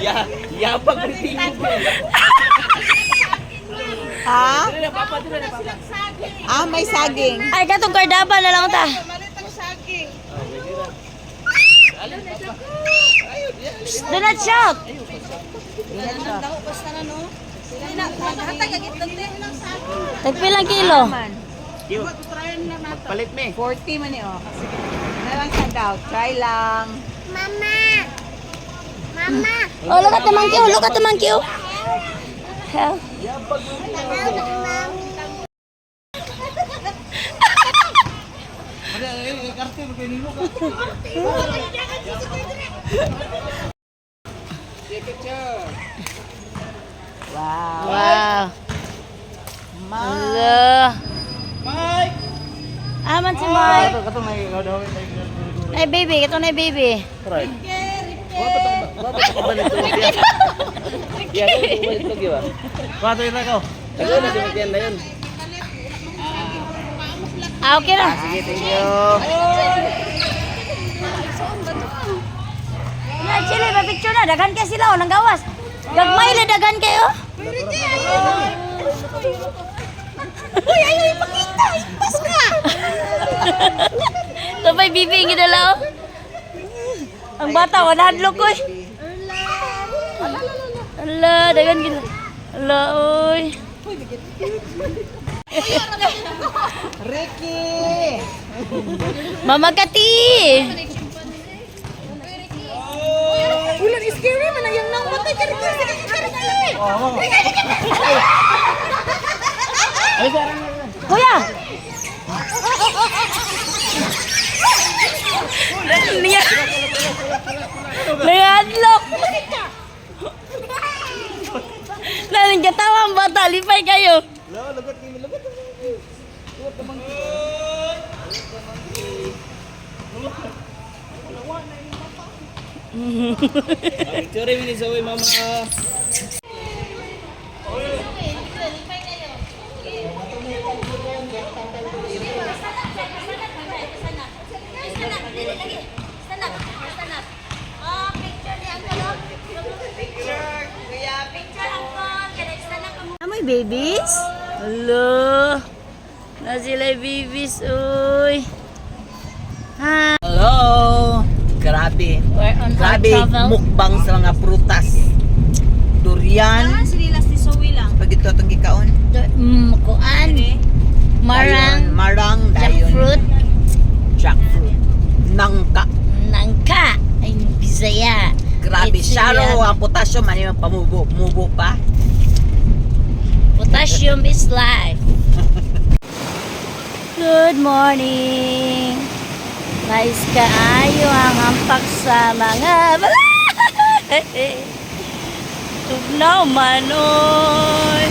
Yabang briefing mo. Ha? Ah, may saging. Ay, katong kardaba na lang ta. Do not shout. Tagpilang kilo? Palit me. 40 man eh, oh. Nalang ka daw. Try lang. Oh, look at the monkey. Oh, look at the monkey. Oh. Hell. Wow. Wow. Hello. Mike! Aman si Mike. Katong Ay, baby. Ito na baby. Right. Wapa to balik to dia. Ya, ko balik to giwa. Pato ina ko. Tago na diyan na yun. Ah, okay na. Sige, thank you. Na, chile, pa-picture na. Dagan kayo sila, oh, nang gawas. Gagmay na dagan kayo. Uy, ayaw ipakita. Ipas ka. Ito pa'y bibing gidala, oh. Ang bata, wanahadlok ko, eh. Ala, dagan gila. Ala, uy. Ricky! Mama Kati. Ulan, scary man ang yung nang matay. Kuya. Niya. Nangadlok. Naling katawa ang bata. Lipay kayo. Lagat ni lagat. Tuwat tamang. Victory mini sa mama. Amoy babies? Hello. Na sila babies, uy. Ha. Hello! Grabe. We're on our Grabe, travel. mukbang sa mga prutas. Durian. Sililas ni Zoe lang. Pag ito itong gikaon. Kuan. Marang. Dayon, marang. Jackfruit. Jackfruit. Nangka. Nangka. Ay, Bisaya. Grabe. It's Sharo Indian. ang potassium. Ano yung pamubo? Mubo pa. Potassium is life. Good morning. Nice kaayo ang hampak sa mga tugnaw manoy.